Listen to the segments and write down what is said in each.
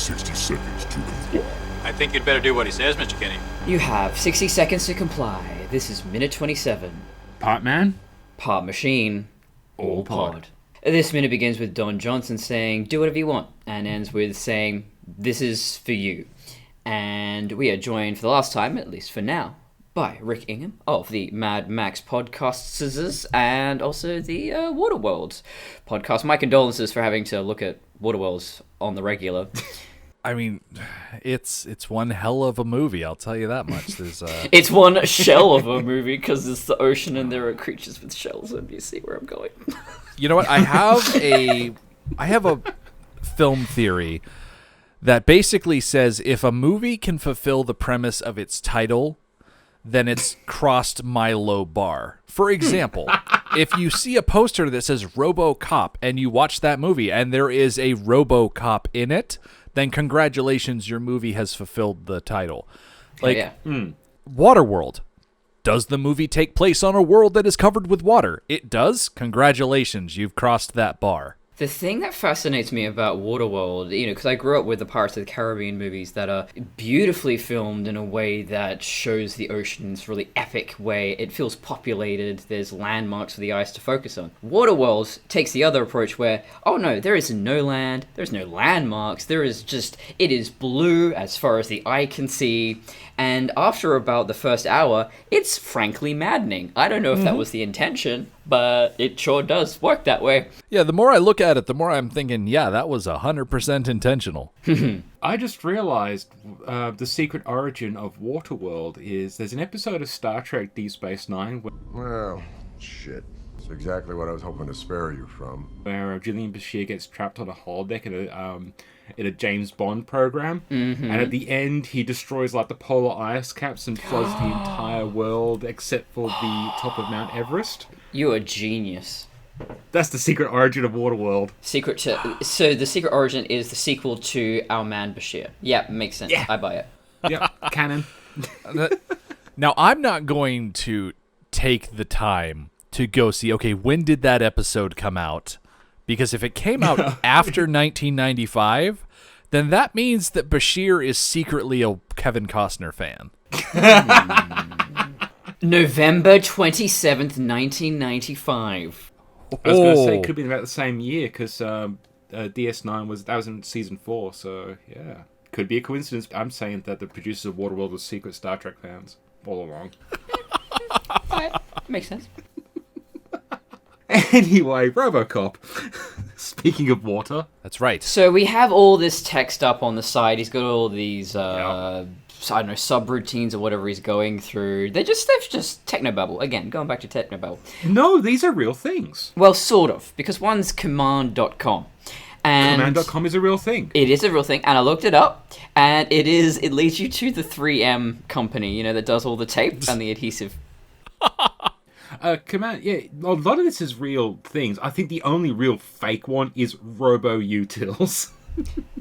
60 seconds to comply. I think you'd better do what he says, Mr. Kenny. You have 60 seconds to comply. This is minute 27. Part man? Part machine. All pod. This minute begins with Don Johnson saying, "Do whatever you want," and ends with saying, "This is for you." And we are joined for the last time, at least for now, by Rick Ingham of the Mad Max podcasts and also the Waterworld podcast. My condolences for having to look at Waterworlds on the regular. I mean, it's one hell of a movie, I'll tell you that much. There's It's one shell of a movie because it's the ocean and there are creatures with shells, and you see where I'm going. You know what? I have a film theory that basically says if a movie can fulfill the premise of its title, then it's crossed my low bar. For example, if you see a poster that says Robocop and you watch that movie and there is a Robocop in it, then congratulations, your movie has fulfilled the title. Like, Waterworld. Does the movie take place on a world that is covered with water? It does. Congratulations, you've crossed that bar. The thing that fascinates me about Waterworld, because I grew up with the Pirates of the Caribbean movies that are beautifully filmed in a way that shows the ocean in this really epic way. It feels populated, there's landmarks for the eyes to focus on. Waterworld takes the other approach where, oh no, there is no land, there's no landmarks, it is blue as far as the eye can see, and after about the first hour, it's frankly maddening. I don't know if that was the intention, but it sure does work that way. Yeah, the more I look at it, the more I'm thinking, yeah, that was 100% intentional. I just realized the secret origin of Waterworld is there's an episode of Star Trek Deep Space Nine Well, shit. That's exactly what I was hoping to spare you from. where Gillian Bashir gets trapped on a holodeck in a James Bond program, and at the end he destroys like the polar ice caps and floods the entire world except for the top of Mount Everest. You are genius. That's the secret origin of Waterworld. So the secret origin is the sequel to Our Man Bashir. Yeah, makes sense. Yeah. I buy it. Yep, canon. Now, I'm not going to take the time to go see, okay, when did that episode come out? Because if it came out after 1995, then that means that Bashir is secretly a Kevin Costner fan. November 27th, 1995. I was going to say it could have been about the same year because DS9 was in season 4, so yeah. Could be a coincidence. I'm saying that the producers of Waterworld were secret Star Trek fans all along. Right. Makes sense. Anyway, Robocop. Speaking of water. That's right. So we have all this text up on the side. He's got all these, I don't know, subroutines or whatever he's going through. They're just technobabble. Again, going back to technobabble. No, these are real things. Well, sort of, because one's command.com. And Command.com is a real thing. It is a real thing, and I looked it up, and it leads you to the 3M company, that does all the tape and the adhesive. Command, yeah, a lot of this is real things. I think the only real fake one is RoboUtils.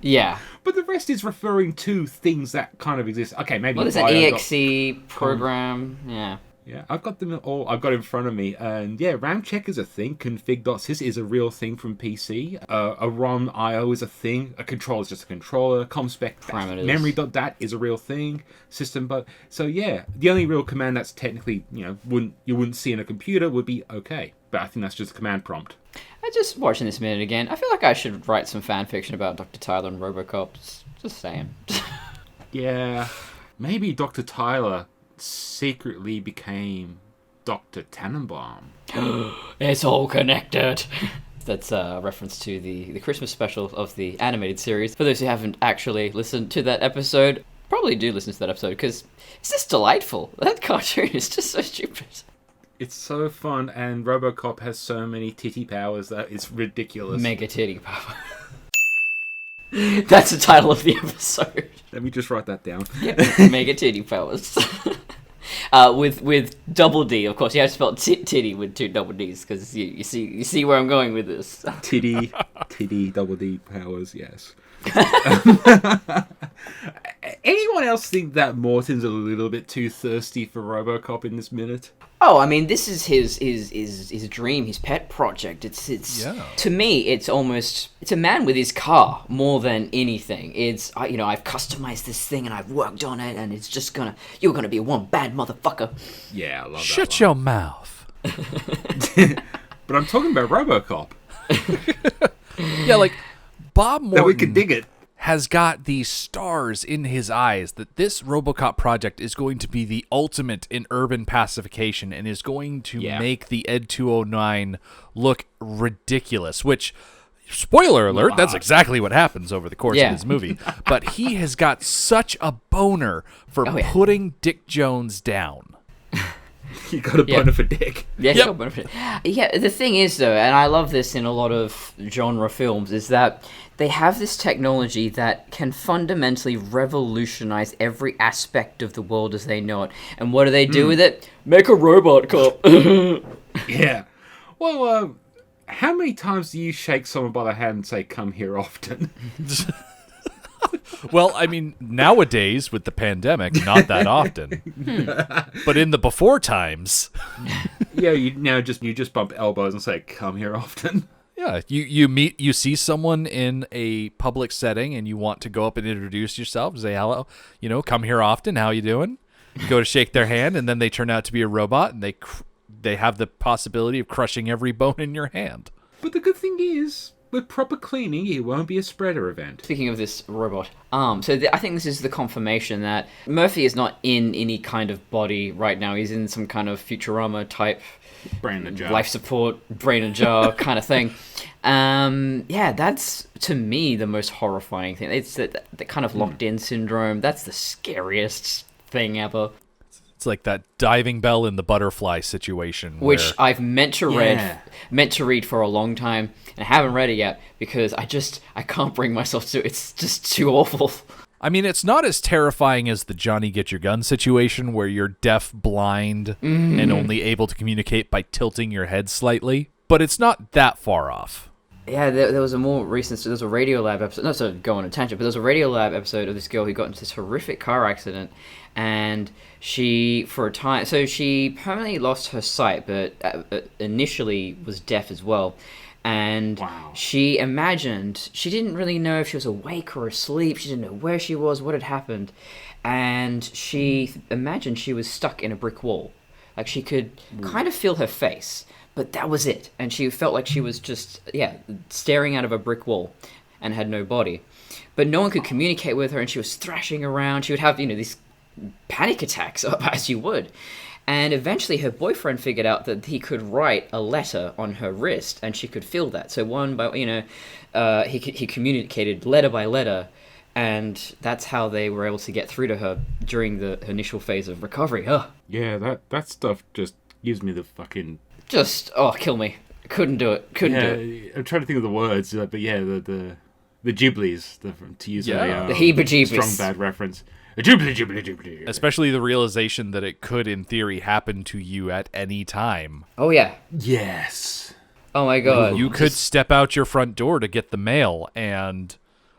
Yeah. But the rest is referring to things that kind of exist. Okay, maybe... Well, there's an EXE program, yeah. Yeah, I've got them all. I've got in front of me, and yeah, RAM check is a thing. Config.sys is a real thing from PC. A ROM IO is a thing. A controller is just a controller. ComSpec Parameters. Memory.dat is a real thing. System, but so yeah, the only real command that's technically you wouldn't see in a computer would be OK. But I think that's just a command prompt. I just watching this minute again. I feel like I should write some fan fiction about Dr. Tyler and Robocop. Just saying. Yeah, maybe Dr. Tyler secretly became Dr. Tannenbaum. It's all connected. That's a reference to the Christmas special of the animated series. For those who haven't actually listened to that episode, probably do listen to that episode because it's just delightful. That cartoon is just so stupid. It's so fun, and Robocop has so many titty powers that it's ridiculous. Mega titty power. That's the title of the episode. Let me just write that down. Yep. Mega titty powers. With double D, of course. You have to spell titty with 2 double Ds because you see where I'm going with this. Titty, double D powers. Yes. Anyone else think that Morton's a little bit too thirsty for Robocop in this minute? Oh, I mean, this is his dream, his pet project. It's to me, it's a man with his car more than anything. It's I've customized this thing and I've worked on it, and it's just you're gonna be one bad motherfucker. Yeah, I love that. Shut your mouth. But I'm talking about Robocop. Yeah, like Bob Morton. That we can dig it. Has got these stars in his eyes that this Robocop project is going to be the ultimate in urban pacification and is going to make the Ed 209 look ridiculous, which, spoiler alert, that's exactly what happens over the course of this movie. But he has got such a boner for putting Dick Jones down. You got a boner for Dick. Yeah, got a boner for Dick. Yeah, the thing is, though, and I love this in a lot of genre films, is that they have this technology that can fundamentally revolutionize every aspect of the world as they know it. And what do they do with it? Make a robot cop. Yeah. Well, how many times do you shake someone by the hand and say, "Come here often"? Well, I mean, nowadays with the pandemic, not that often. But in the before times, Yeah, you just bump elbows and say, "Come here often." yeah, you see someone in a public setting and you want to go up and introduce yourself, say hello, come here often, how you doing? Go to shake their hand, and then they turn out to be a robot, and they have the possibility of crushing every bone in your hand. But the good thing is, with proper cleaning, it won't be a spreader event. Speaking of this robot, I think this is the confirmation that Murphy is not in any kind of body right now. He's in some kind of Futurama type Brain in a jar. life support, brain in a jar kind of thing. That's, to me, the most horrifying thing. It's the kind of locked-in syndrome. That's the scariest thing ever. It's like that diving bell in the butterfly situation, which I've meant to read for a long time, and I haven't read it yet because I can't bring myself to. It's just too awful. I mean, it's not as terrifying as the Johnny Get Your Gun situation where you're deaf, blind, and only able to communicate by tilting your head slightly, but it's not that far off. Yeah, there was a more recent. There was a Radiolab episode. Not to go on a tangent, but there was a Radiolab episode of this girl who got into this horrific car accident, and she, for a time, so she permanently lost her sight, but initially was deaf as well. And she imagined, she didn't really know if she was awake or asleep. She didn't know where she was, what had happened, and she imagined she was stuck in a brick wall. Like she could kind of feel her face. But that was it. And she felt like she was just, staring out of a brick wall and had no body. But no one could communicate with her, and she was thrashing around. She would have, these panic attacks, as you would. And eventually her boyfriend figured out that he could write a letter on her wrist, and she could feel that. So one by, he communicated letter by letter, and that's how they were able to get through to her during the initial phase of recovery. Yeah, that stuff just gives me the fucking... Just, kill me. Couldn't do it. Couldn't do it. I'm trying to think of the words, but the Ghiblies, to use the heebie-jeebies. Strong bad reference. A Ghibli. Especially the realization that it could, in theory, happen to you at any time. Oh, yeah. Yes. Oh, my God. You could step out your front door to get the mail, and,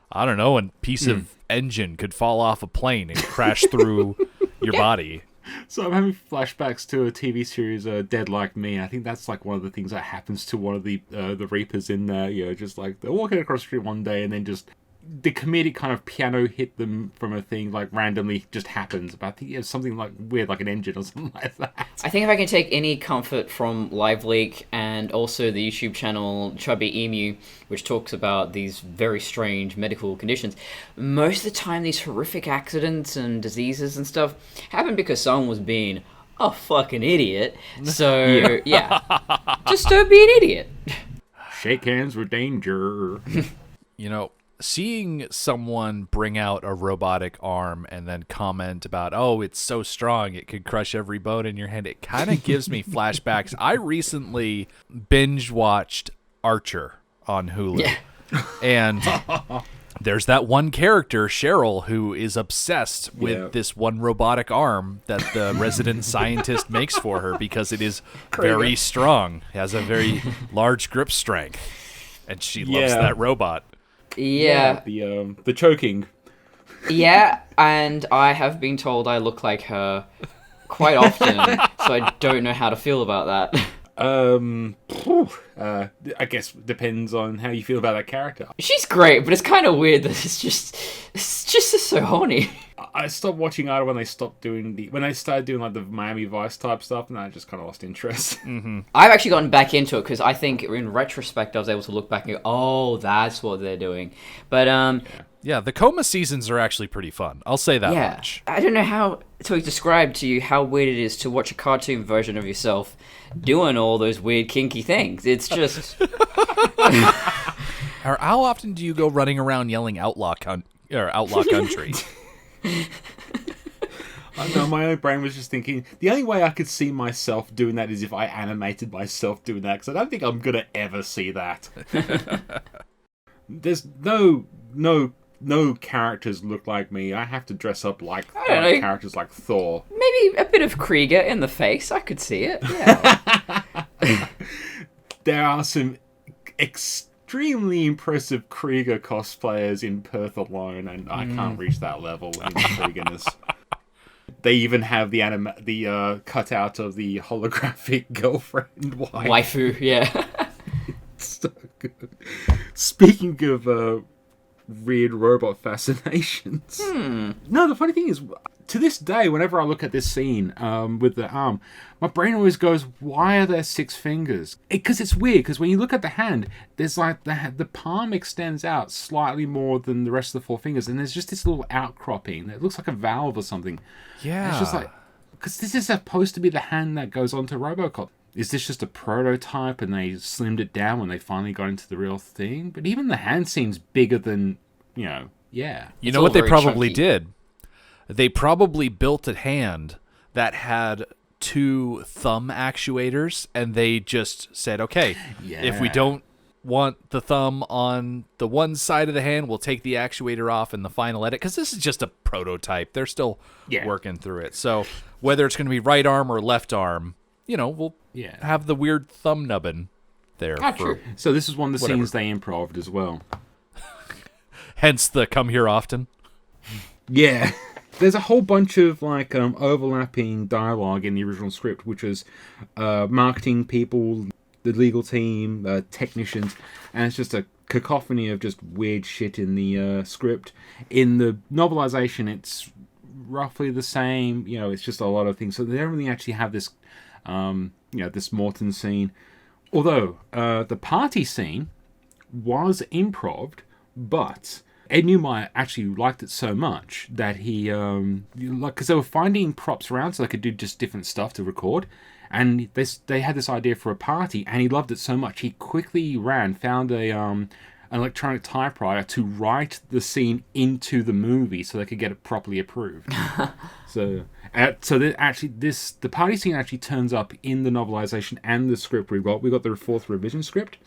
I don't know, a piece of engine could fall off a plane and crash through your body. So I'm having flashbacks to a TV series, Dead Like Me. I think that's like one of the things that happens to one of the Reapers in there. Just like they're walking across the street one day, and then just the comedic kind of piano hit them from a thing like randomly just happens. But I think it's something like weird, like an engine or something like that. I think if I can take any comfort from Live Leak and also the YouTube channel Chubby Emu, which talks about these very strange medical conditions, most of the time these horrific accidents and diseases and stuff happen because someone was being a fucking idiot. So, just don't be an idiot. Shake hands with danger. Seeing someone bring out a robotic arm and then comment about, oh, it's so strong, it could crush every bone in your hand, it kind of gives me flashbacks. I recently binge-watched Archer on Hulu. Yeah. And there's that one character, Cheryl, who is obsessed with this one robotic arm that the resident scientist makes for her because it is very strong. It has a very large grip strength. And she loves that robot. Yeah. The choking. Yeah, and I have been told I look like her quite often, so I don't know how to feel about that. I guess depends on how you feel about that character. She's great, but it's kind of weird that it's just so horny. I stopped watching Idol when they started doing like the Miami Vice type stuff, and I just kind of lost interest. I've actually gotten back into it because I think in retrospect I was able to look back and go, oh, that's what they're doing. But Yeah, the Coma seasons are actually pretty fun. I'll say that much. I don't know how to describe to you how weird it is to watch a cartoon version of yourself doing all those weird kinky things. It's just How often do you go running around yelling Outlaw Country? I don't know, my own brain was just thinking, the only way I could see myself doing that is if I animated myself doing that, because I don't think I'm going to ever see that. There's no characters look like me. I have to dress up like characters like Thor. maybe a bit of Krieger in the face. I could see it. Yeah. There are some extremely impressive Krieger cosplayers in Perth alone, and I can't reach that level in Kriegerness. They even have the cutout of the holographic girlfriend Waifu, yeah. So good. Speaking of weird robot fascinations. No, the funny thing is, to this day, whenever I look at this scene with the arm, my brain always goes, why are there 6 fingers? Because it's weird, because when you look at the hand, there's like the palm extends out slightly more than the rest of the 4 fingers, and there's just this little outcropping. It looks like a valve or something. Yeah. And it's just like, because this is supposed to be the hand that goes onto Robocop. Is this just a prototype and they slimmed it down when they finally got into the real thing? But even the hand seems bigger than, yeah. You know what they probably did? They probably built a hand that had 2 thumb actuators, and they just said, okay, if we don't want the thumb on the one side of the hand, we'll take the actuator off in the final edit, because this is just a prototype. They're still working through it. So whether it's going to be right arm or left arm, we'll have the weird thumb nubbin there. True. So this is one of the scenes they improv'd as well. Hence the come here often. Yeah. There's a whole bunch of overlapping dialogue in the original script, which is marketing people, the legal team, technicians, and it's just a cacophony of just weird shit in the script. In the novelization, it's roughly the same. It's just a lot of things. So they don't really actually have this, this Morton scene. Although the party scene was improv'd, but Ed Newmeyer actually liked it so much that he, because they were finding props around so they could do just different stuff to record, and they had this idea for a party, and he loved it so much he quickly found an electronic typewriter to write the scene into the movie so they could get it properly approved. The party scene actually turns up in the novelization and the script we got. We got the 4th revision script,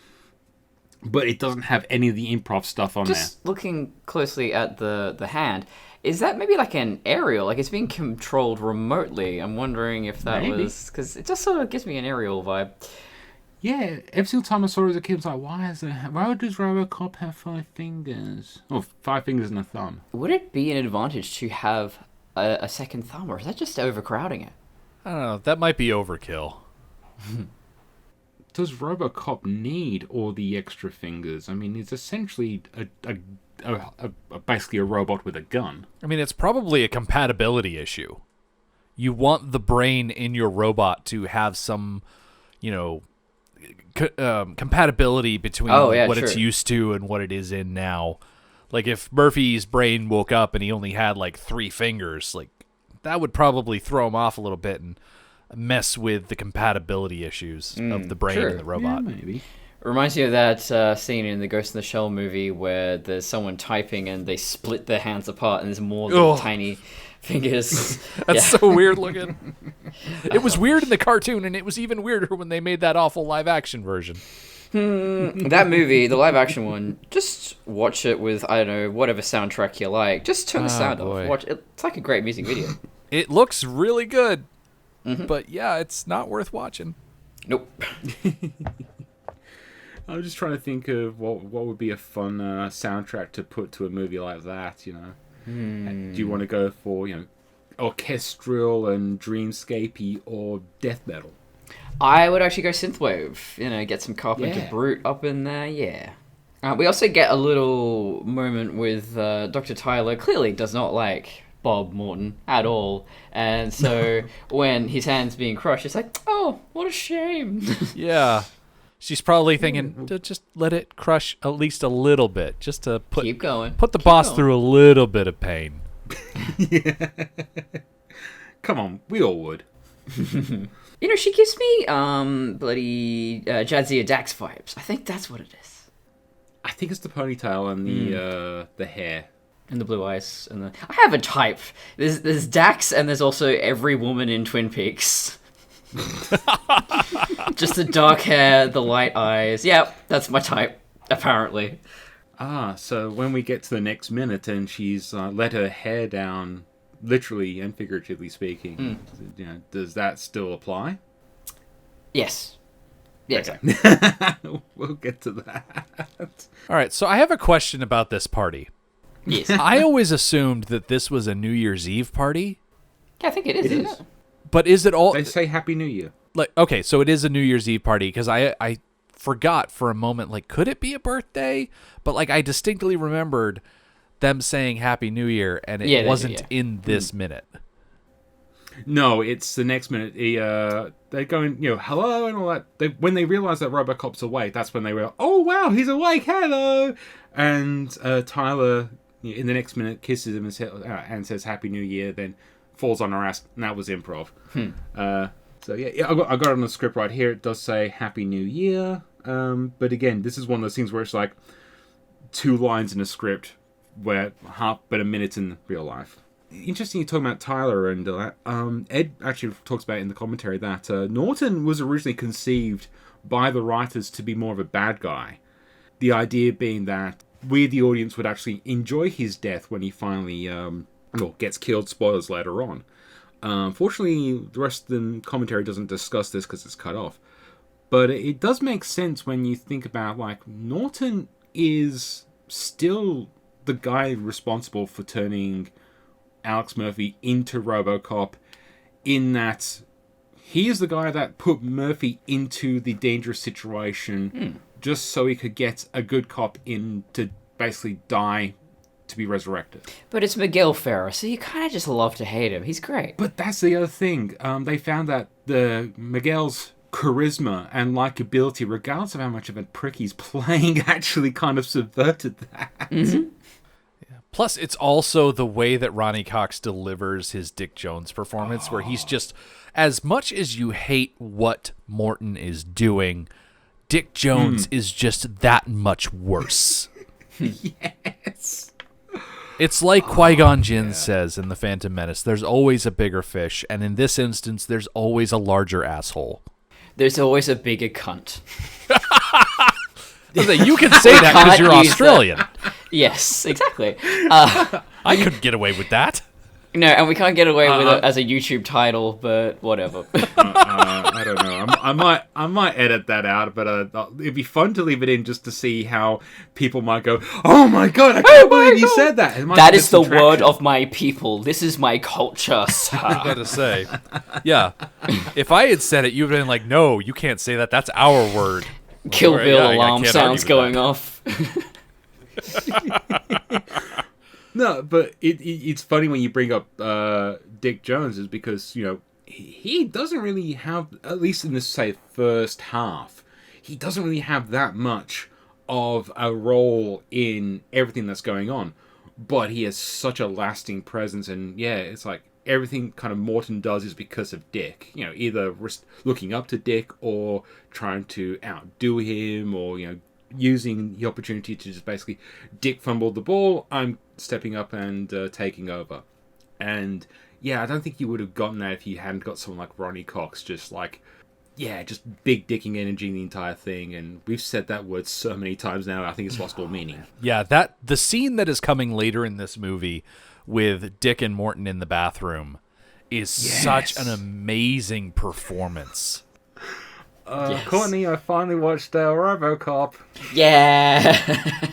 but it doesn't have any of the improv stuff on there. Just looking closely at the hand, is that maybe like an aerial? Like it's being controlled remotely? I'm wondering if that was... Because it just sort of gives me an aerial vibe. Yeah, every single time I saw it as a kid, I was like, why does Robocop have 5 fingers? Oh, 5 fingers and a thumb. Would it be an advantage to have a second thumb, or is that just overcrowding it? I don't know. That might be overkill. Does Robocop need all the extra fingers? I mean, it's essentially basically a robot with a gun. I mean, it's probably a compatibility issue. You want the brain in your robot to have some, compatibility between what it's used to and what it is in now. Like if Murphy's brain woke up and he only had like 3 fingers, like that would probably throw him off a little bit and mess with the compatibility issues of the brain and the robot. Yeah, maybe. It reminds me of that scene in the Ghost in the Shell movie where there's someone typing and they split their hands apart and there's more little tiny fingers. That's so weird looking. It was weird in the cartoon, and it was even weirder when they made that awful live action version. That movie, the live action one, just watch it with, I don't know, whatever soundtrack you like. Just turn the sound off. Watch it. It's like a great music video. It looks really good. But yeah, it's not worth watching. Nope. I'm just trying to think of what would be a fun soundtrack to put to a movie like that, Do you want to go for, orchestral and dreamscapey or death metal. I would actually go synthwave. Get some Carpenter Yeah. Brute up in there. Yeah. We also get a little moment with Dr. Tyler. Clearly does not like Bob Morton at all, and so when his hand's being crushed, it's like, oh, what a shame. Yeah. She's probably thinking, just let it crush at least a little bit, just to Keep going. put the Keep boss going. through a little bit of pain. Come on, we all would. She gives me bloody Jadzia Dax vibes. I think that's what it is. I think it's the ponytail and the hair. And the blue eyes and I have a type. There's Dax and there's also every woman in Twin Peaks. Just the dark hair, the light eyes. Yep, that's my type, apparently. So when we get to the next minute and she's let her hair down, literally and figuratively speaking, does that still apply? Yes. Yes. Okay. We'll get to that. All right, so I have a question about this party. Yes. I always assumed that this was a New Year's Eve party, Yeah, I think it is, isn't it? but is it all They say Happy New Year. like okay? So it is a New Year's Eve party because I forgot for a moment, like, could it be a birthday? But like I distinctly remembered them saying Happy New Year, and it Yeah, they do, wasn't yeah. in this minute. No, it's the next minute. They're going, hello and all that. When they realize that Robocop's awake, that's when they were, oh wow, he's awake, hello. And Tyler, in the next minute, kisses him and says Happy New Year, then falls on her ass. And that was improv. So yeah, I got it on the script right here. It does say Happy New Year. But again, this is one of those things where it's like 2 lines in a script, where but a minute in real life. Interesting you're talking about Tyler and that. Ed actually talks about in the commentary that Norton was originally conceived by the writers to be more of a bad guy. The idea being that we, the audience, would actually enjoy his death when he finally gets killed. Spoilers later on. Fortunately, the rest of the commentary doesn't discuss this because it's cut off. But it does make sense when you think about, like, Norton is still the guy responsible for turning Alex Murphy into Robocop, in that he is the guy that put Murphy into the dangerous situation just so he could get a good cop in to basically die to be resurrected. But it's Miguel Ferrer, so you kind of just love to hate him. He's great. But that's the other thing. They found that Miguel's charisma and likability, regardless of how much of a prick he's playing, actually kind of subverted that. Mm-hmm. Plus, it's also the way that Ronnie Cox delivers his Dick Jones performance, where he's just, as much as you hate what Morton is doing, Dick Jones is just that much worse. Yes. It's like Qui-Gon Jinn says in The Phantom Menace, there's always a bigger fish, and in this instance, there's always a larger asshole. There's always a bigger cunt. You can say that because you're use Australian. Yes, exactly. I couldn't get away with that. No, and we can't get away with it as a YouTube title, but whatever. I don't know. I might edit that out, but it'd be fun to leave it in just to see how people might go, "Oh my god, I can't believe you said that." That is the word of my people. This is my culture, sir. I was about to say, yeah. If I had said it, you'd have been like, "No, you can't say that. That's our word." Kill Right, Bill yeah, I alarm can't sounds argue going with off. No, but it's funny when you bring up Dick Jones, is because he doesn't really have, at least in this first half, he doesn't really have that much of a role in everything that's going on, but he has such a lasting presence, and yeah, it's like everything kind of Morton does is because of Dick. Either looking up to Dick or trying to outdo him, or using the opportunity to just basically, Dick fumbled the ball, I'm stepping up and taking over. And yeah, I don't think you would have gotten that if you hadn't got someone like Ronnie Cox, just big dicking energy in the entire thing. And we've said that word so many times now, I think it's lost all meaning. Yeah, the scene that is coming later in this movie with Dick and Morton in the bathroom is such an amazing performance. Yes. Courtney, I finally watched Robocop. Yeah.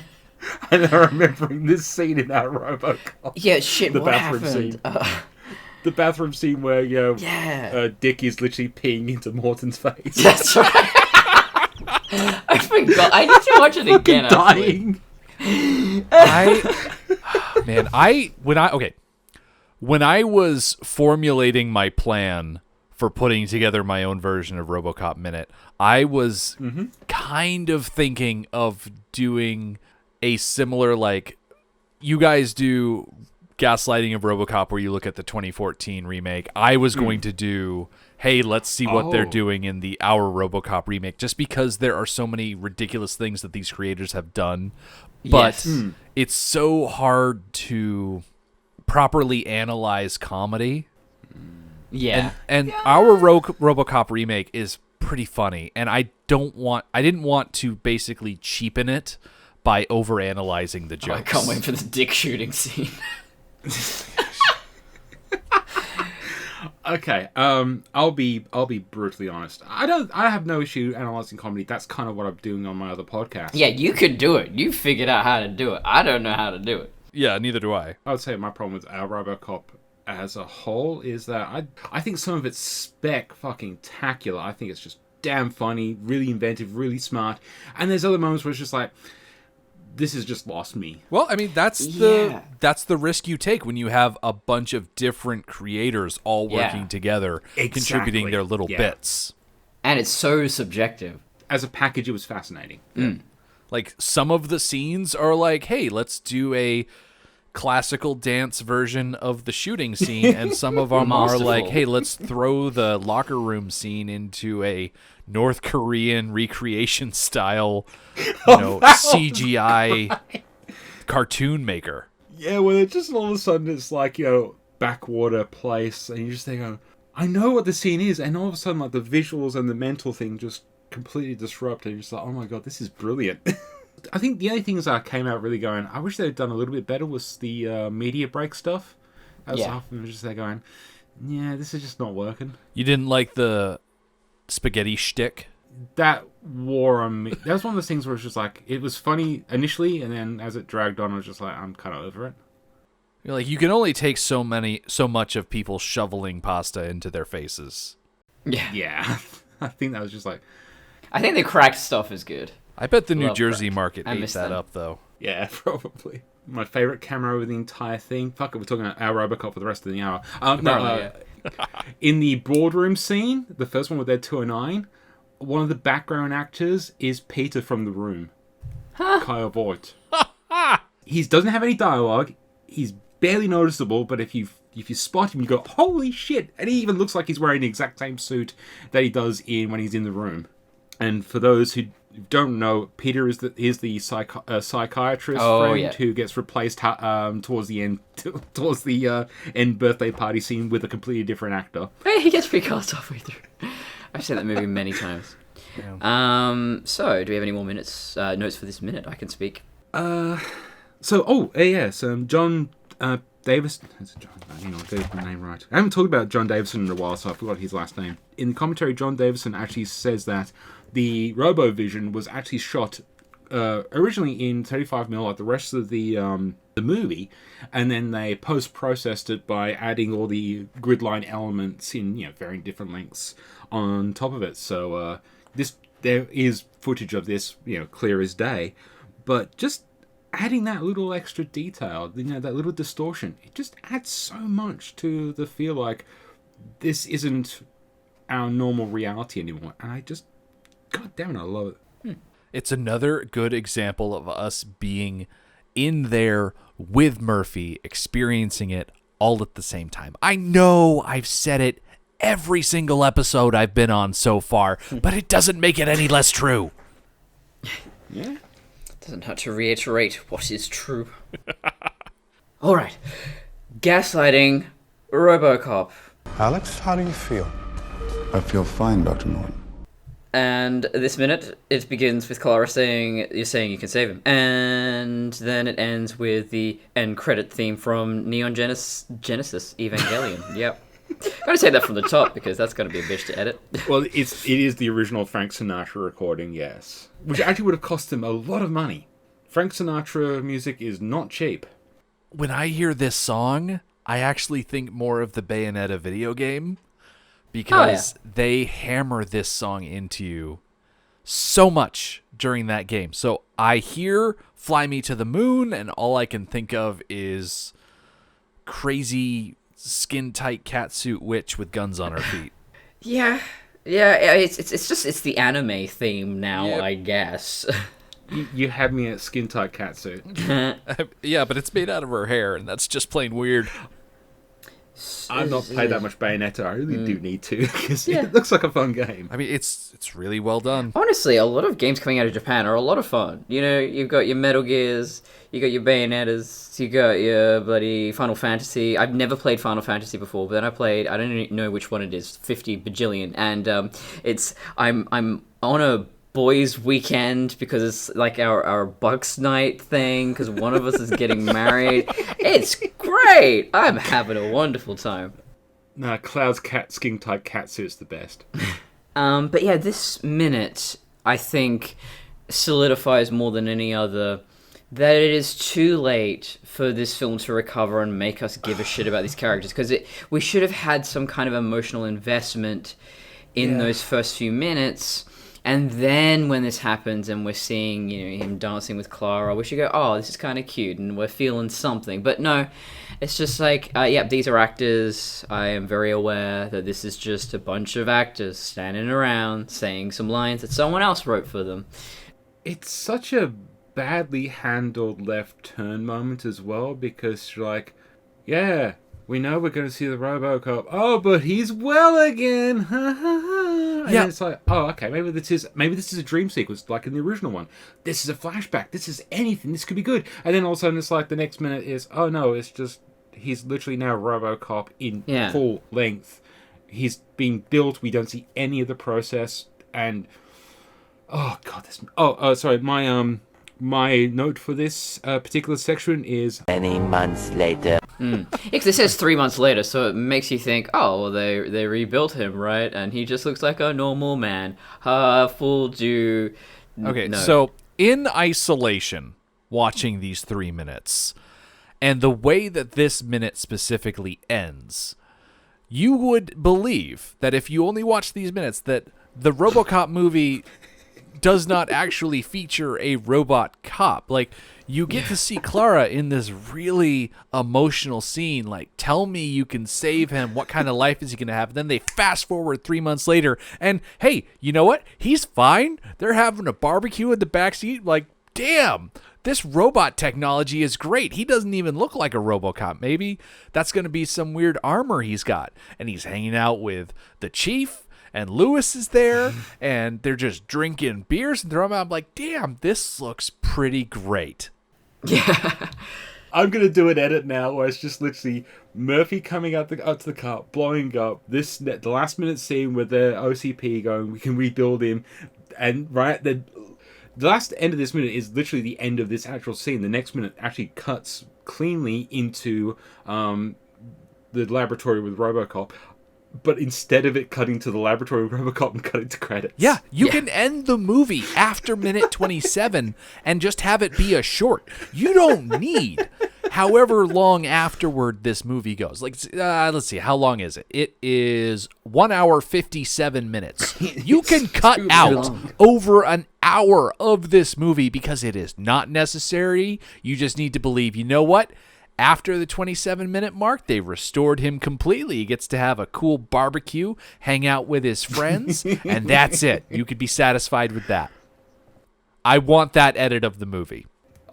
And I'm remembering this scene in that Robocop. Yeah, shit, The what bathroom happened? scene. The bathroom scene where, Yeah. Dick is literally peeing into Morton's face. That's right. I forgot. I need to watch it again. Dying. When I was formulating my plan for putting together my own version of RoboCop Minute, I was kind of thinking of doing a similar, like, you guys do gaslighting of RoboCop where you look at the 2014 remake. I was going to do, hey, let's see what they're doing in the Our RoboCop remake, just because there are so many ridiculous things that these creators have done. But it's so hard to properly analyze comedy. Yeah. And our RoboCop remake is pretty funny, and I didn't want to basically cheapen it by overanalyzing the jokes. I can't wait for the dick shooting scene. Okay, I'll be brutally honest. I have no issue analyzing comedy. That's kind of what I'm doing on my other podcast. Yeah, you could do it. You figured out how to do it. I don't know how to do it. Yeah, neither do I. I would say my problem with our RoboCop as a whole is that I think some of it's fucking tacular. I think it's just damn funny, really inventive, really smart. And there's other moments where it's just like, this has just lost me. Well, I mean, that's the risk you take when you have a bunch of different creators all working together, contributing their little bits. And it's so subjective. As a package, it was fascinating. Like, some of the scenes are like, hey, let's do a classical dance version of the shooting scene, and some of them are like, hey, let's throw the locker room scene into a North Korean recreation style, CGI cartoon maker. Yeah, well, it just all of a sudden it's like, backwater place, and you just think, I know what the scene is, and all of a sudden, like, the visuals and the mental thing just completely disrupt, and you're just like, oh my god, this is brilliant. I think the only things I came out really going, I wish they'd done a little bit better, was the media break stuff. That was often just there going, yeah, this is just not working. You didn't like the spaghetti shtick? That wore on me. That was one of those things where it's just like, it was funny initially, and then as it dragged on, I was just like, I'm kind of over it. You're like, you can only take so much of people shoveling pasta into their faces. Yeah. I think that was just like... I think the cracked stuff is good. I bet the New Jersey market ate that up, though. Yeah, probably. My favorite camera over the entire thing. Fuck it, we're talking about our RoboCop for the rest of the hour. In the boardroom scene, the first one with Ed 209, one of the background actors is Peter from The Room. Kyle Voigt. He doesn't have any dialogue. He's barely noticeable, but if you spot him, you go, holy shit! And he even looks like he's wearing the exact same suit that he does when he's in the room. And for those who don't know, Peter is the psychiatrist friend who gets replaced towards the end birthday party scene with a completely different actor. Hey, he gets recast halfway through. I've seen that movie many times. Yeah. So, do we have any more notes for this minute? I can speak. John Davison. Hang on, get my name right. I haven't talked about John Davison in a while, so I forgot his last name. In the commentary, John Davison actually says that the RoboVision was actually shot originally in 35mm like the rest of the movie, and then they post-processed it by adding all the grid line elements in varying different lengths on top of it. So there is footage of this, clear as day, but just adding that little extra detail, that little distortion, it just adds so much to the feel like this isn't our normal reality anymore. And God damn it, I love it. It's another good example of us being in there with Murphy, experiencing it all at the same time. I know I've said it every single episode I've been on so far, but it doesn't make it any less true. Yeah. Doesn't hurt to reiterate what is true. All right. Gaslighting, Robocop. Alex, how do you feel? I feel fine, Dr. Morton. And this minute, it begins with Clara saying, you're saying you can save him. And then it ends with the end credit theme from Neon Genesis Evangelion. Yep. Gotta say that from the top, because that's gonna be a bitch to edit. Well, it is the original Frank Sinatra recording, yes. Which actually would have cost him a lot of money. Frank Sinatra music is not cheap. When I hear this song, I actually think more of the Bayonetta video game because they hammer this song into you so much during that game. So I hear Fly Me to the Moon, and all I can think of is crazy skin-tight catsuit witch with guns on her feet. Yeah, it's the anime theme now, Yep. I guess. You had me at skin tight catsuit. Yeah, but it's made out of her hair, and that's just plain weird. I've not played that much Bayonetta. I really do need to because it looks like a fun game. I mean, it's really well done. Honestly, a lot of games coming out of Japan are a lot of fun. You know, you've got your Metal Gears, you got your Bayonettas, you got your bloody Final Fantasy. I've never played Final Fantasy before, but then I don't even know which one it is, 50 bajillion, and I'm on a boys' weekend because it's like our Bucks night thing because one of us is getting married. It's great. I'm having a wonderful time. Nah, Cloud's skin tight catsuit's the best. But yeah, this minute I think solidifies more than any other that it is too late for this film to recover and make us give a shit about these characters because we should have had some kind of emotional investment in those first few minutes. And then when this happens and we're seeing, him dancing with Clara, we should go, oh, this is kind of cute and we're feeling something. But no, it's just like, these are actors. I am very aware that this is just a bunch of actors standing around saying some lines that someone else wrote for them. It's such a badly handled left turn moment as well because you're like, yeah, we know we're going to see the Robocop. Oh, but he's well again. And it's like, oh, okay, maybe this is a dream sequence like in the original one. This is a flashback. This is anything. This could be good. And then all of a sudden it's like the next minute is, oh no, it's just he's literally now Robocop in full length. He's being built. We don't see any of the process. And oh god, sorry. My note for this particular section is many months later. Because it says 3 months later, so it makes you think, oh, well, they rebuilt him, right? And he just looks like a normal man. Fooled you. Okay, No. so in isolation, watching these 3 minutes, and the way that this minute specifically ends, you would believe that if you only watch these minutes, that the Robocop movie does not actually feature a robot cop. Like, you get to see Clara in this really emotional scene, like, tell me you can save him, what kind of life is he going to have? And then they fast forward 3 months later, and hey, you know what? He's fine. They're having a barbecue in the backseat. Like, damn, this robot technology is great. He doesn't even look like a Robocop. Maybe that's going to be some weird armor he's got. And he's hanging out with the chief, and Lewis is there, and they're just drinking beers and throwing out. I'm like, damn, this looks pretty great. Yeah. I'm going to do an edit now where it's just literally Murphy coming out to the car, blowing up, the last minute scene with the OCP going, we can rebuild him, and the last end of this minute is literally the end of this actual scene. The next minute actually cuts cleanly into the laboratory with Robocop. But instead of it cutting to the laboratory with Robocop and cutting to credits. Yeah, you can end the movie after minute 27 and just have it be a short. You don't need however long afterward this movie goes. Like, let's see, how long is it? It is 1 hour 57 minutes. You can cut out over an hour of this movie because it is not necessary. You just need to believe, you know what? After the 27-minute mark, they restored him completely. He gets to have a cool barbecue, hang out with his friends, and that's it. You could be satisfied with that. I want that edit of the movie.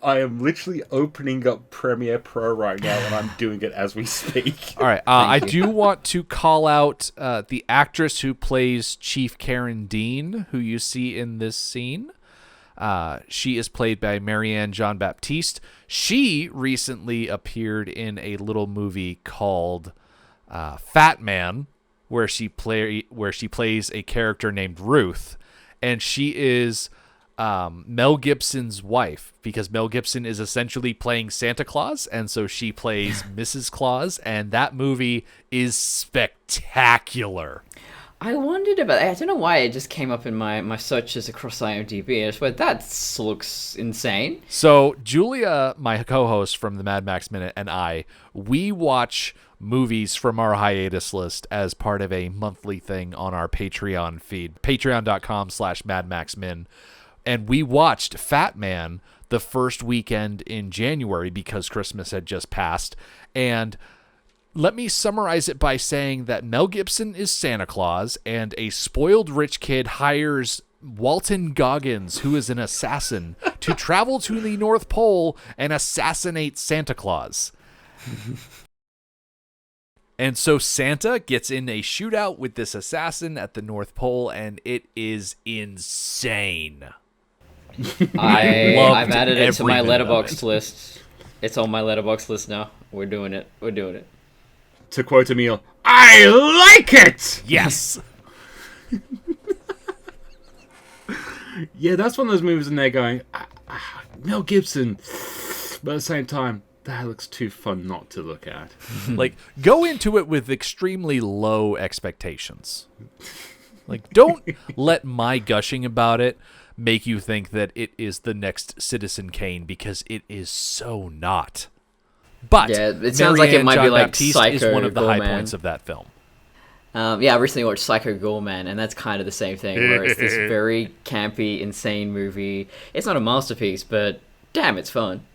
I am literally opening up Premiere Pro right now, and I'm doing it as we speak. All right. I do want to call out the actress who plays Chief Karen Dean, who you see in this scene. She is played by Marianne Jean-Baptiste. She recently appeared in a little movie called Fat Man, where she plays a character named Ruth, and she is Mel Gibson's wife, because Mel Gibson is essentially playing Santa Claus, and so she plays Mrs. Claus, and that movie is spectacular. I wondered about it. I don't know why it just came up in my searches across IMDb. I just went, that looks insane. So Julia, my co-host from the Mad Max Minute, and we watch movies from our hiatus list as part of a monthly thing on our Patreon feed, patreon.com/madmaxmin. And we watched Fat Man the first weekend in January because Christmas had just passed. And let me summarize it by saying that Mel Gibson is Santa Claus, and a spoiled rich kid hires Walton Goggins, who is an assassin, to travel to the North Pole and assassinate Santa Claus. And so Santa gets in a shootout with this assassin at the North Pole, and it is insane. I've added it to my Letterboxd list. It's on my Letterboxd list now. We're doing it. To quote Emil, I like it! Yes! Yeah, that's one of those movies and they're going, Mel Gibson, but at the same time, that looks too fun not to look at. Like, go into it with extremely low expectations. Like, don't let my gushing about it make you think that it is the next Citizen Kane, because it is so not. But yeah, it sounds like it might be like Baptiste Psycho is one of the high Gorman. points of that film. Yeah, I recently watched Psycho Gorman, and that's kind of the same thing, where it's this very campy, insane movie. It's not a masterpiece, but damn, it's fun.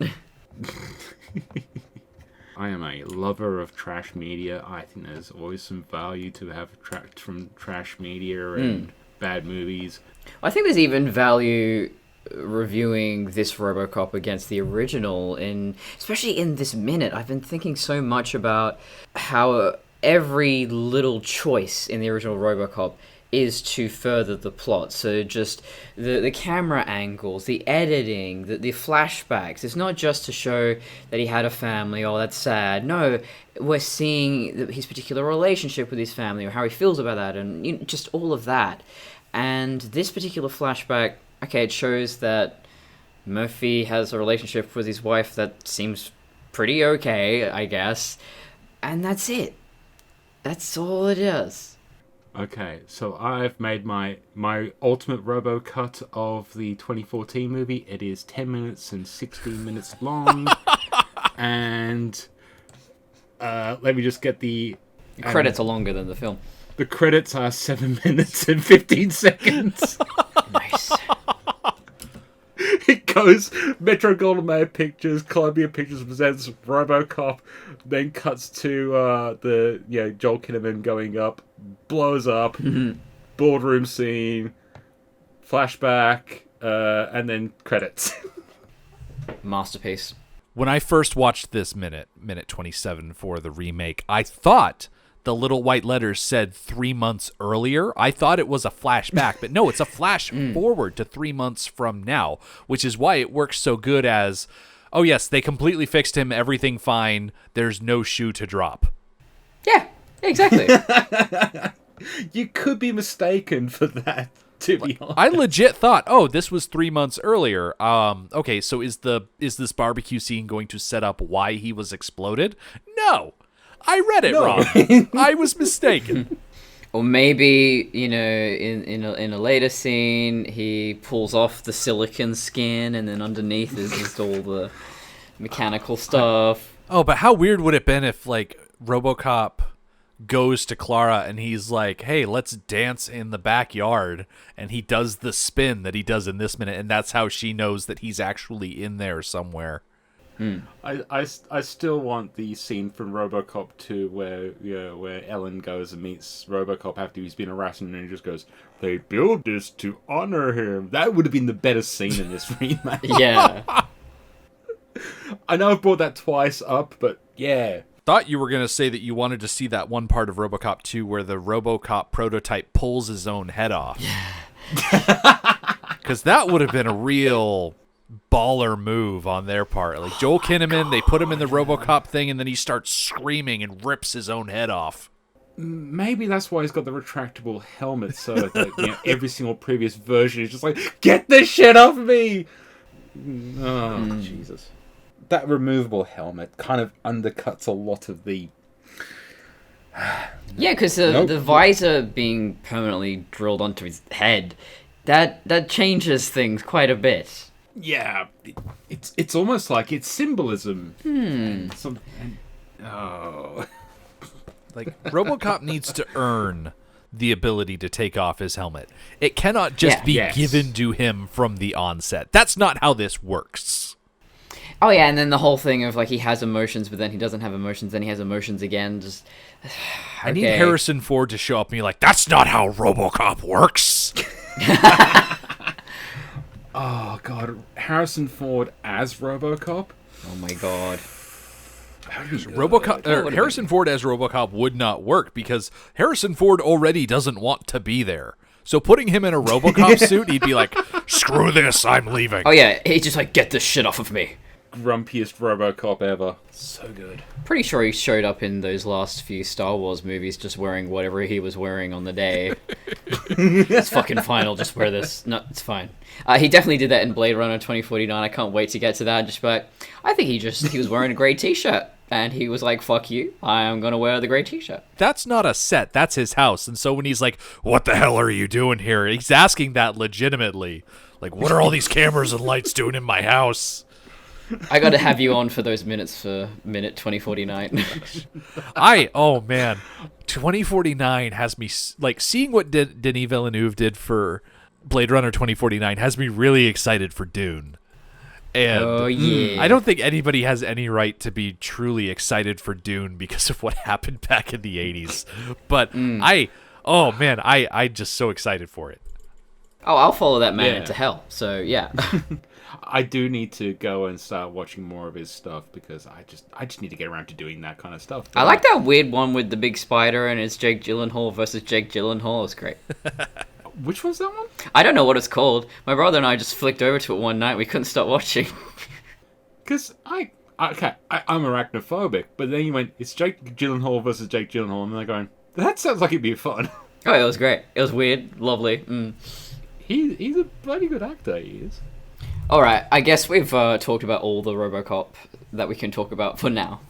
I am a lover of trash media. I think there's always some value to have from trash media and bad movies. I think there's even value reviewing this Robocop against the original, especially in this minute. I've been thinking so much about how every little choice in the original Robocop is to further the plot. So just the camera angles, the editing, the flashbacks. It's not just to show that he had a family, oh, that's sad. No, we're seeing his particular relationship with his family, or how he feels about that, and just all of that. And this particular flashback, okay, it shows that Murphy has a relationship with his wife that seems pretty okay, I guess. And that's it. That's all it is. Okay, so I've made my ultimate robo cut of the 2014 movie. It is 10 minutes and 16 minutes long. And let me just get the credits are longer than the film. The credits are 7 minutes and 15 seconds. Nice. It goes Metro Goldwyn Mayer Pictures, Columbia Pictures presents Robocop, then cuts to the Joel Kinnaman going up, blows up, boardroom scene, flashback, and then credits. Masterpiece. When I first watched this minute 27 for the remake, I thought the little white letters said 3 months earlier. I thought it was a flashback, but no, it's a flash forward to 3 months from now, which is why it works so good as, oh yes, they completely fixed him, everything fine, there's no shoe to drop. Yeah, exactly. You could be mistaken for that, to be honest. I legit thought, oh, this was 3 months earlier. Okay, so is this barbecue scene going to set up why he was exploded? No. I read it wrong. I was mistaken. Or maybe, in a later scene, he pulls off the silicon skin, and then underneath is just all the mechanical stuff. Oh, but how weird would it have been if, like, Robocop goes to Clara and he's like, hey, let's dance in the backyard, and he does the spin that he does in this minute, and that's how she knows that he's actually in there somewhere. I still want the scene from Robocop 2 where Ellen goes and meets Robocop after he's been harassing, and he just goes, they built this to honor him. That would have been the better scene in this remake. Yeah. I know I've brought that twice up, but yeah. Thought you were going to say that you wanted to see that one part of Robocop 2 where the Robocop prototype pulls his own head off. Because that would have been a real baller move on their part. Like Joel Kinnaman, they put him in the Robocop thing, and then he starts screaming and rips his own head off. Maybe that's why he's got the retractable helmet, so that every single previous version is just like, get this shit off me! Oh, Jesus. That removable helmet kind of undercuts a lot of the Yeah, because the visor being permanently drilled onto his head, that changes things quite a bit. Yeah, it's almost like it's symbolism. Like, RoboCop needs to earn the ability to take off his helmet. It cannot just be given to him from the onset. That's not how this works. Oh yeah, and then the whole thing of like he has emotions, but then he doesn't have emotions, then he has emotions again. Just I need Harrison Ford to show up and be like, "That's not how RoboCop works." Oh god, Harrison Ford as RoboCop. Oh my god. Harrison Ford as RoboCop would not work because Harrison Ford already doesn't want to be there. So putting him in a RoboCop suit, he'd be like, "Screw this, I'm leaving." Oh yeah, he's just like, "Get this shit off of me." Grumpiest RoboCop ever. So good. Pretty sure he showed up in those last few Star Wars movies just wearing whatever he was wearing on the day. It's fucking fine, I'll just wear this. No, it's fine. He definitely did that in Blade Runner 2049. I can't wait to get to that. Just but I think he was wearing a grey t-shirt. And he was like, "Fuck you, I'm gonna wear the grey t-shirt." That's not a set, that's his house. And so when he's like, "What the hell are you doing here?" he's asking that legitimately. Like, what are all these cameras and lights doing in my house? I gotta have you on for those minutes for minute 2049. Oh man, 2049 has me, like, seeing what Denis Villeneuve did for Blade Runner 2049 has me really excited for Dune. And I don't think anybody has any right to be truly excited for Dune because of what happened back in the 80s. But I'm just so excited for it. Oh, I'll follow that man into hell. So yeah. I do need to go and start watching more of his stuff because I just need to get around to doing that kind of stuff. I like that weird one with the big spider and it's Jake Gyllenhaal versus Jake Gyllenhaal. It's great. Which one's that one? I don't know what it's called. My brother and I just flicked over to it one night. We couldn't stop watching. Because I'm arachnophobic, but then you went, it's Jake Gyllenhaal versus Jake Gyllenhaal, and they're going, that sounds like it'd be fun. Oh, it was great. It was weird, lovely. He's a bloody good actor, he is. Alright, I guess we've talked about all the RoboCop that we can talk about for now.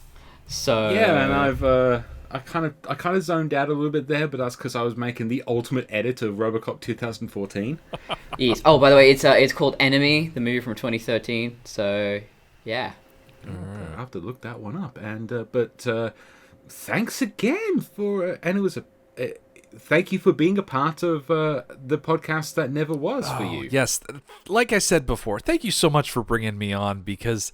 So yeah, and I kind of zoned out a little bit there, but that's because I was making the ultimate edit of RoboCop 2014. Yes. Oh, by the way, it's called Enemy, the movie from 2013. So yeah. I have to look that one up. And but thanks again for and it was thank you for being a part of the podcast that never was for you. Yes, like I said before, thank you so much for bringing me on because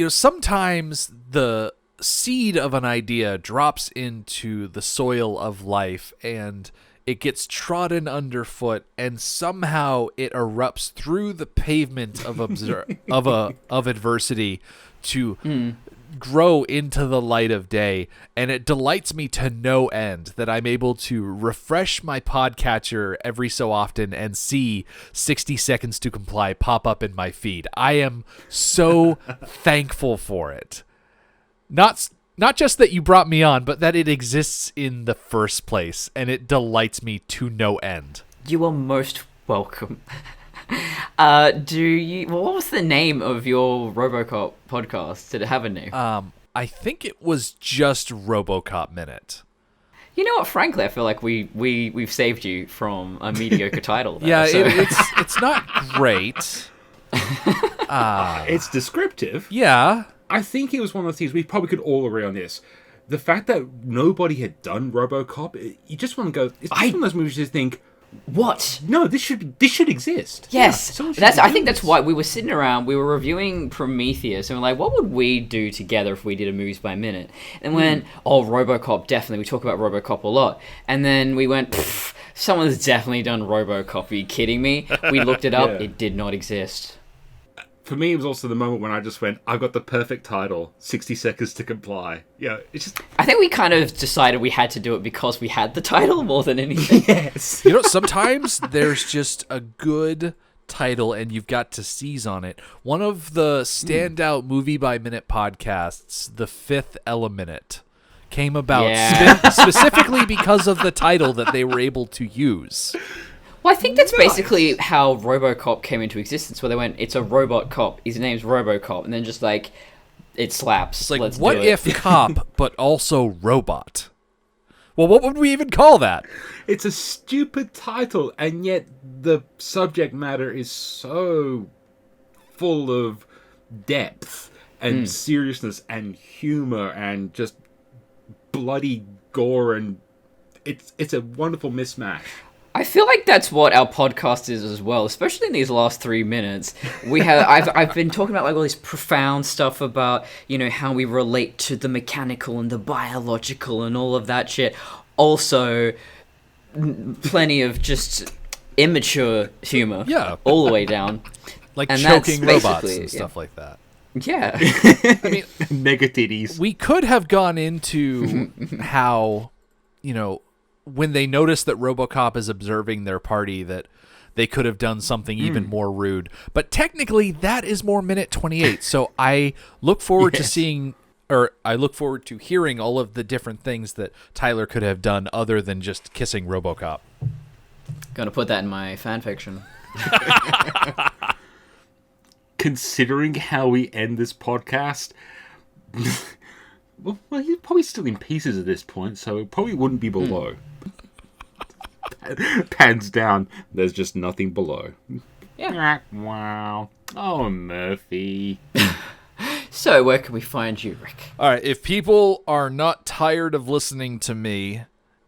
sometimes the seed of an idea drops into the soil of life and it gets trodden underfoot and somehow it erupts through the pavement of of adversity to grow into the light of day, and it delights me to no end that I'm able to refresh my podcatcher every so often and see 60 Seconds to Comply pop up in my feed. I am so thankful for it. Not just that you brought me on, but that it exists in the first place, and it delights me to no end. You are most welcome. What was the name of your RoboCop podcast? Did it have a name? I think it was just RoboCop Minute. You know what? Frankly, I feel like we've saved you from a mediocre title. There, yeah, so. it's not great. It's descriptive. Yeah. I think it was one of those things we probably could all agree on this. The fact that nobody had done RoboCop, you just want to go. It's one of those movies you think, what? No, this should exist. Yes, yeah, I think that's why we were sitting around. We were reviewing Prometheus, and we're like, what would we do together if we did a movies by minute? And when RoboCop, definitely. We talk about RoboCop a lot, and then we went, someone's definitely done RoboCop. Are you kidding me? We looked it up. Yeah. It did not exist. For me, it was also the moment when I just went, I've got the perfect title, 60 Seconds to Comply. Yeah, it's just... I think we kind of decided we had to do it because we had the title more than anything. Yes. Sometimes there's just a good title and you've got to seize on it. One of the standout movie by minute podcasts, The Fifth Element, came about specifically because of the title that they were able to use. Well, I think that's basically how RoboCop came into existence, where they went, it's a robot cop, his name's RoboCop, and then just like, it slaps. It's like, what if cop, but also robot? Well, what would we even call that? It's a stupid title, and yet the subject matter is so full of depth and seriousness and humor and just bloody gore, and it's a wonderful mismatch. I feel like that's what our podcast is as well, especially in these last 3 minutes. We have I've been talking about like all this profound stuff about, you know, how we relate to the mechanical and the biological and all of that shit. Also, plenty of just immature humor. Yeah. All the way down. Like And choking that's robots basically- and stuff like that. Yeah. I mean, Mega titties. we could have gone into how, you know, when they notice that Robocop is observing their party, that they could have done something even more rude. But technically, that is more minute 28. So I look forward to seeing, or I look forward to hearing all of the different things that Tyler could have done other than just kissing Robocop. Gonna put that in my fan fiction. Considering how we end this podcast, well, he's probably still in pieces at this point, so it probably wouldn't be below. Pans down, there's just nothing below. Yeah. Wow. Oh, Murphy. So, where can we find you, Rick? All right, if people are not tired of listening to me,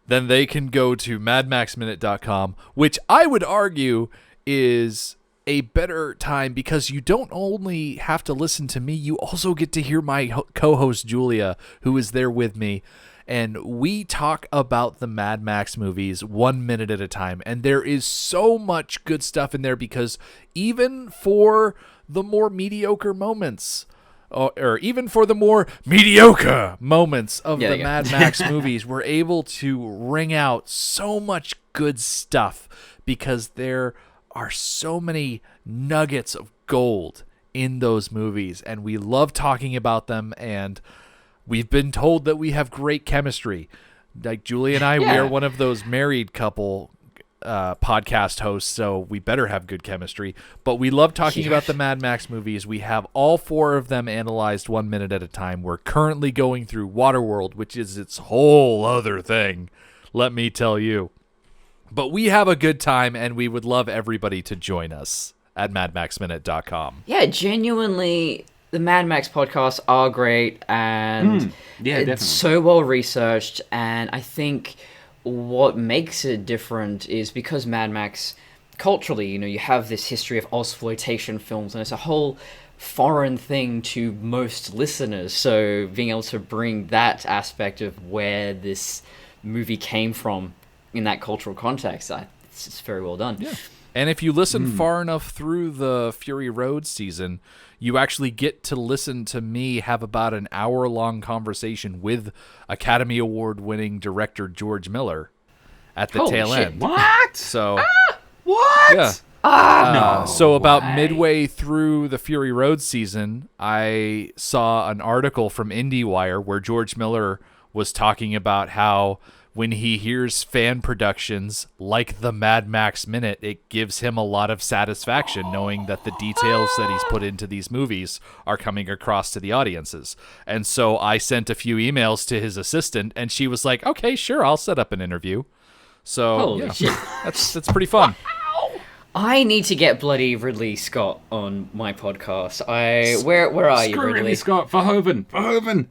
then they can go to madmaxminute.com, which I would argue is a better time because you don't only have to listen to me, you also get to hear my co-host Julia, who is there with me, and we talk about the Mad Max movies 1 minute at a time, and there is so much good stuff in there because even for the more mediocre moments, or even for the more mediocre moments of the Mad Max movies, we're able to wring out so much good stuff because there are so many nuggets of gold in those movies, and we love talking about them, and we've been told that we have great chemistry. Like Julie and I, we are one of those married couple podcast hosts, so we better have good chemistry. But we love talking about the Mad Max movies. We have all 4 of them analyzed 1 minute at a time. We're currently going through Waterworld, which is its whole other thing, let me tell you. But we have a good time, and we would love everybody to join us at madmaxminute.com. Yeah, genuinely, the Mad Max podcasts are great, and definitely. it's so well researched, and I think what makes it different is because Mad Max, culturally, you know, you have this history of Ozploitation films, and it's a whole foreign thing to most listeners, so being able to bring that aspect of where this movie came from in that cultural context, it's very well done. Yeah. And if you listen far enough through the Fury Road season, you actually get to listen to me have about an hour-long conversation with Academy Award-winning director George Miller at the tail end. What? So, what? Yeah. So about midway through the Fury Road season, I saw an article from IndieWire where George Miller was talking about how when he hears fan productions like the Mad Max Minute, it gives him a lot of satisfaction knowing that the details that he's put into these movies are coming across to the audiences. And so I sent a few emails to his assistant, and she was like, okay, sure, I'll set up an interview. So, Holy shit. that's pretty fun. I need to get bloody Ridley Scott on my podcast. Where are you, Screw Ridley? Ridley Scott, Verhoeven.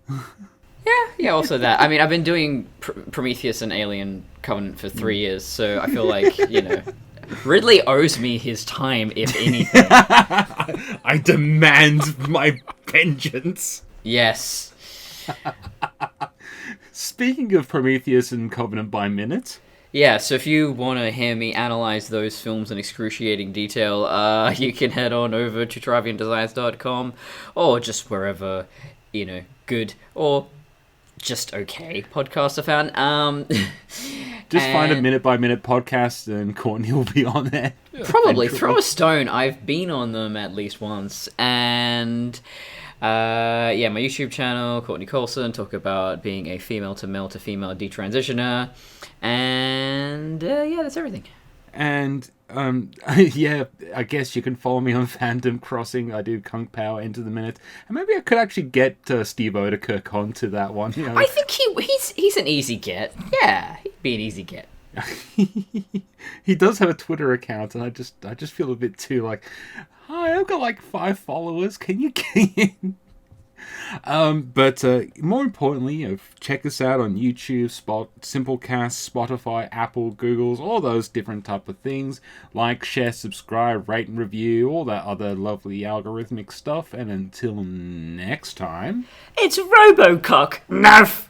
Yeah, also that. I mean, I've been doing Prometheus and Alien Covenant for 3 years, so I feel like, you know, Ridley owes me his time, if anything. I demand my vengeance. Yes. Speaking of Prometheus and Covenant by minute, Yeah, so if you want to hear me analyze those films in excruciating detail, you can head on over to traviandesigns.com or just wherever, you know, good or just okay podcasts are found. just find a minute-by-minute podcast and Courtney will be on there. Probably. Throw a stone. I've been on them at least once. And my YouTube channel, Courtney Coulson, talk about being a female to male to female detransitioner. And that's everything. And I guess you can follow me on Fandom Crossing. I do Kunk Power into the minute, and maybe I could actually get Steve Odekirk onto that one. You know? I think he's he's an easy get. Yeah, he'd be an easy get. He does have a Twitter account, and I just feel a bit too like, hi, I've got like 5 followers. Can you get in? But more importantly, check us out on YouTube, Simplecast, Spotify, Apple, Google's, all those different type of things. Like, share, subscribe, rate and review, all that other lovely algorithmic stuff. And until next time, It's Robocock. Nerf.